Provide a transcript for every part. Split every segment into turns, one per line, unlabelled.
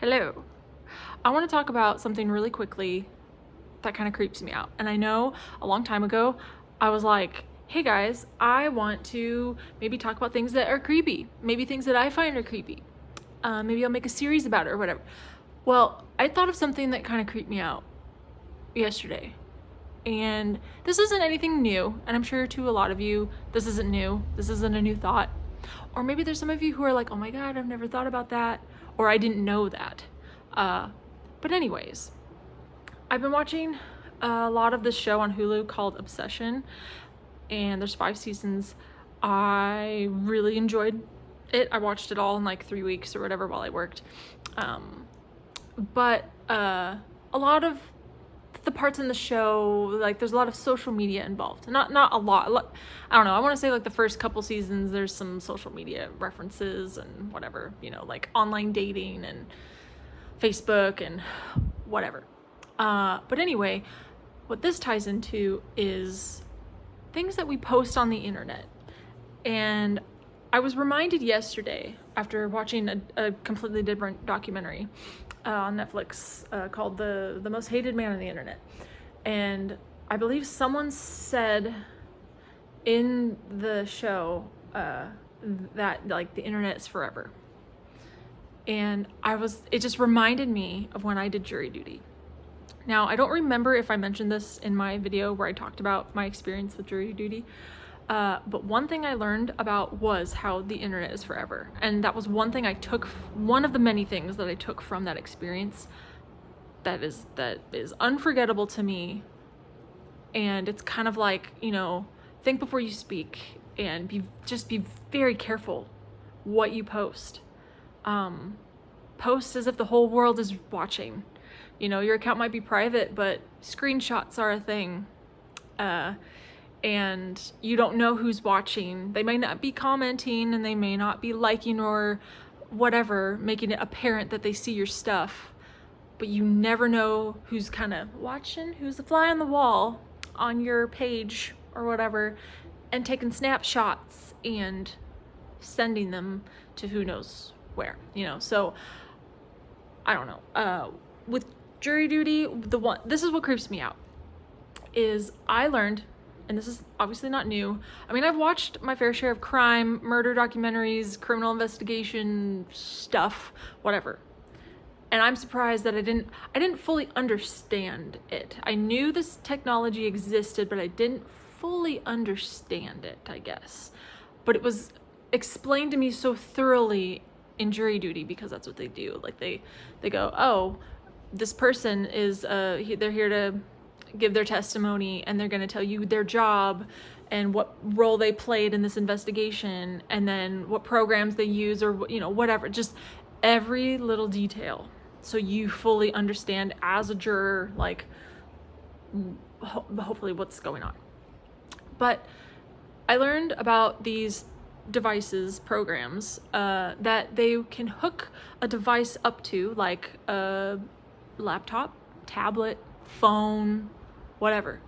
Hello. I want to talk about something really quickly that kind of creeps me out. And I know a long time ago, I was like, hey guys, I want to maybe talk about things that are creepy, maybe things that I find are creepy. Maybe I'll make a series about it or whatever. Well, I thought of something that kind of creeped me out yesterday. And this isn't anything new, and I'm sure to a lot of you, this isn't new. This isn't a new thought. Or maybe there's some of you who are like, oh my God, I've never thought about that, or I didn't know that. But anyways, I've been watching a lot of this show on Hulu called Obsession, and there's 5 seasons. I really enjoyed it. I watched it all in like 3 weeks or whatever while I worked. But a lot of the parts in the show, like there's a lot of social media involved. Not a lot. I don't know. I want to say like the first couple seasons there's some social media references and whatever, like online dating and Facebook and whatever. But anyway, what this ties into is things that we post on the internet. And I was reminded yesterday after watching a completely different documentary on Netflix called the Most Hated Man on the Internet. And I believe someone said in the show that like the internet is forever. And it just reminded me of when I did jury duty. Now, I don't remember if I mentioned this in my video where I talked about my experience with jury duty. But one thing I learned about was how the internet is forever. And that was one thing one of the many things that I took from that experience that is unforgettable to me. And it's kind of like, think before you speak and be very careful what you post. Post as if the whole world is watching. Your account might be private, but screenshots are a thing. And you don't know who's watching. They may not be commenting and they may not be liking or whatever, making it apparent that they see your stuff. But you never know who's kind of watching, who's the fly on the wall on your page or whatever, and taking snapshots and sending them to who knows where, So I don't know. With jury duty, this is what creeps me out, is I learned, and this is obviously not new. I mean, I've watched my fair share of crime, murder documentaries, criminal investigation stuff, whatever. And I'm surprised that I didn't fully understand it. I knew this technology existed, but I didn't fully understand it, I guess. But it was explained to me so thoroughly in jury duty, because that's what they do. Like they go, oh, this person is they're here to give their testimony, and they're going to tell you their job and what role they played in this investigation, and then what programs they use, or whatever, just every little detail, so you fully understand as a juror, like hopefully what's going on. But I learned about these devices, programs, that they can hook a device up to, like a laptop, tablet, phone, whatever,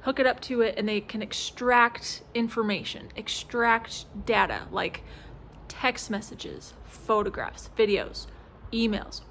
hook it up to it, and they can extract information, extract data, like text messages, photographs, videos, emails,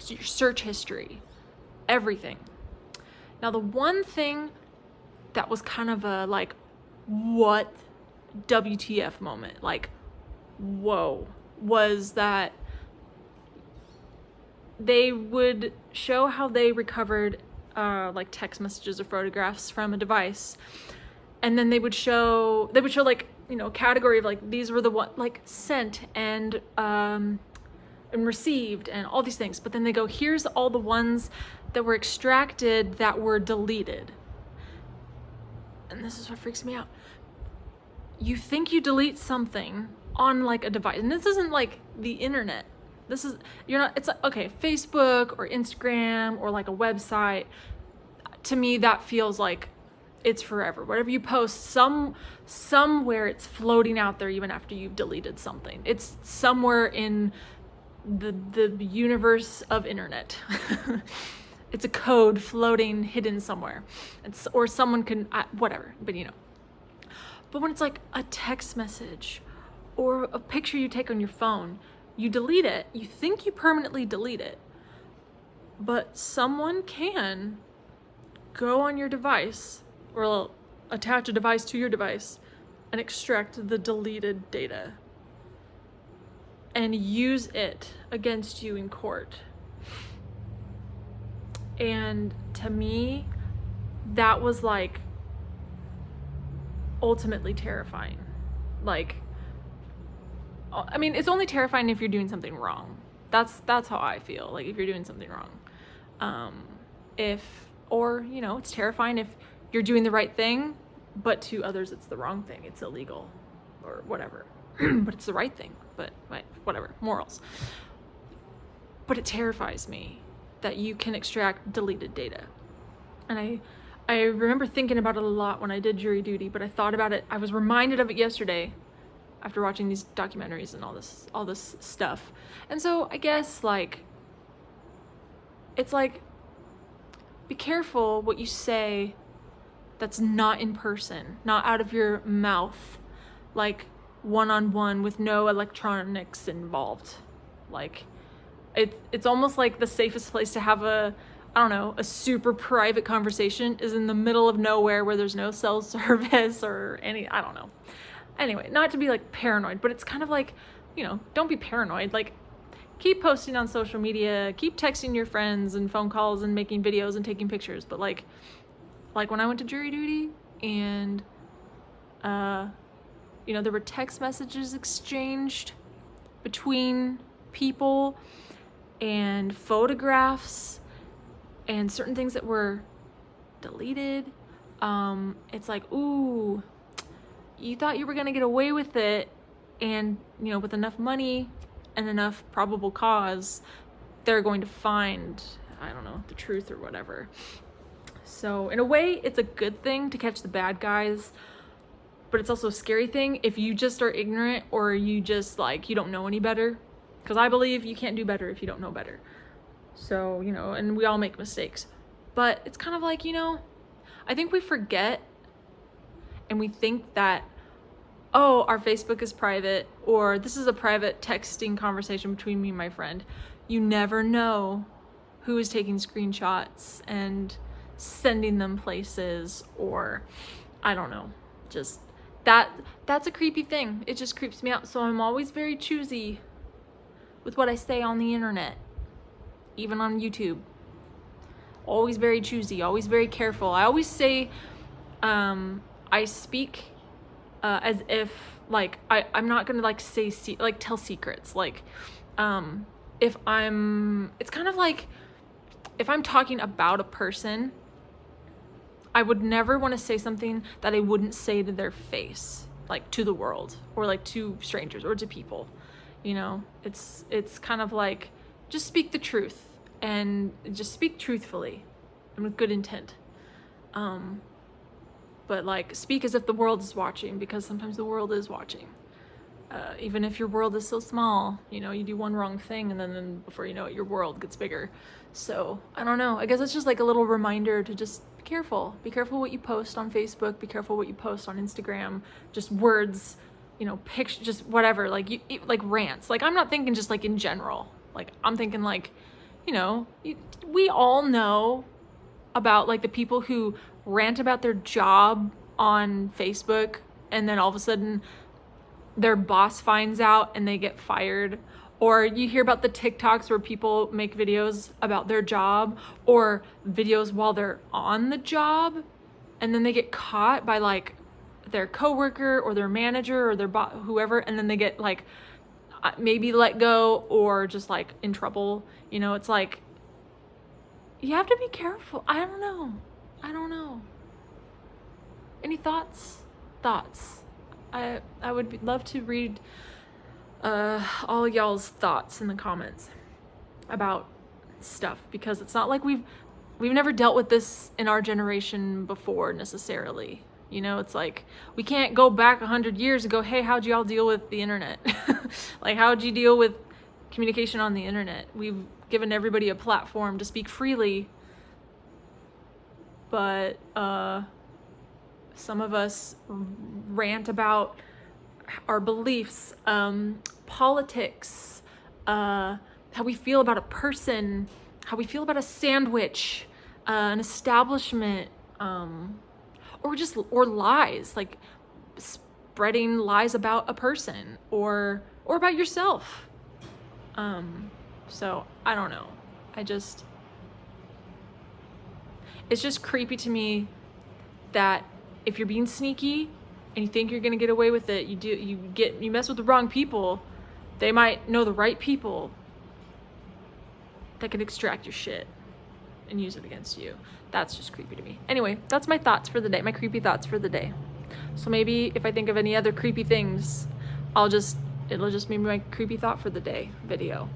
your search history, everything. Now, the one thing that was kind of a like, what WTF moment, like, whoa, was that they would show how they recovered like text messages or photographs from a device, and then they would show like, a category of like, these were the one like sent and received and all these things. But then they go, here's all the ones that were extracted that were deleted. And this is what freaks me out. You think you delete something on like a device, and this isn't like the internet. It's like, okay, Facebook or Instagram or like a website. To me, that feels like it's forever. Whatever you post, somewhere it's floating out there even after you've deleted something. It's somewhere in the universe of internet. It's a code floating hidden somewhere. Or someone can, whatever, but But when it's like a text message or a picture you take on your phone, you delete it, you think you permanently delete it, but someone can go on your device or attach a device to your device and extract the deleted data and use it against you in court. And to me, that was like ultimately terrifying. Like, I mean, it's only terrifying if you're doing something wrong. That's how I feel. Like, if you're doing something wrong, it's terrifying if you're doing the right thing, but to others it's the wrong thing. It's illegal, or whatever. But it's the right thing. But whatever, morals. But it terrifies me that you can extract deleted data. And I remember thinking about it a lot when I did jury duty, but I thought about it. I was reminded of it yesterday after watching these documentaries and all this stuff. And so I guess it's like, be careful what you say that's not in person, not out of your mouth, like one-on-one with no electronics involved. Like, it's almost like the safest place to have a super private conversation is in the middle of nowhere where there's no cell service or I don't know. Anyway, not to be like paranoid, but it's kind of like, don't be paranoid. Like, keep posting on social media, keep texting your friends and phone calls and making videos and taking pictures. But like when I went to jury duty and, there were text messages exchanged between people and photographs and certain things that were deleted. It's like, ooh, you thought you were gonna get away with it, and with enough money and enough probable cause, they're going to find, I don't know, the truth or whatever. So in a way, it's a good thing to catch the bad guys, but it's also a scary thing if you just are ignorant or you just you don't know any better. Because I believe you can't do better if you don't know better. So, and we all make mistakes. But it's kind of like, I think we forget and we think that, oh, our Facebook is private, or this is a private texting conversation between me and my friend. You never know who is taking screenshots and sending them places, or I don't know, just that's a creepy thing. It just creeps me out. So I'm always very choosy with what I say on the internet, even on YouTube. Always very choosy, always very careful. I always say, I speak as if I'm not gonna say tell secrets. It's kind of like if I'm talking about a person, I would never want to say something that I wouldn't say to their face, to the world, or to strangers or to people. It's kind of like, just speak the truth and just speak truthfully and with good intent. But speak as if the world is watching, because sometimes the world is watching. Even if your world is so small, you do one wrong thing and then before you know it, your world gets bigger. So I don't know. I guess it's just a little reminder to just be careful. Be careful what you post on Facebook. Be careful what you post on Instagram. Just words, pictures, just whatever. Rants. I'm not thinking just in general. I'm thinking we all know about the people who rant about their job on Facebook and then all of a sudden their boss finds out and they get fired. Or you hear about the TikToks where people make videos about their job, or videos while they're on the job and then they get caught by their coworker or their manager or their whoever, and then they get maybe let go or just in trouble. It's you have to be careful. I don't know. Any thoughts? I would love to read all y'all's thoughts in the comments about stuff, because it's not like we've never dealt with this in our generation before necessarily. It's we can't go back 100 years and go, hey, how'd y'all deal with the internet? How'd you deal with communication on the internet? We've given everybody a platform to speak freely, but some of us rant about our beliefs, politics, how we feel about a person, how we feel about a sandwich, an establishment, or lies, like spreading lies about a person or about yourself. So I don't know. It's just creepy to me that if you're being sneaky and you think you're gonna get away with it, you mess with the wrong people. They might know the right people that can extract your shit and use it against you. That's just creepy to me. Anyway, that's my thoughts for the day, my creepy thoughts for the day. So maybe if I think of any other creepy things, it'll just be my creepy thought for the day video.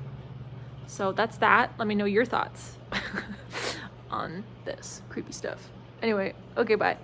So that's that. Let me know your thoughts on this creepy stuff. Anyway, okay, bye.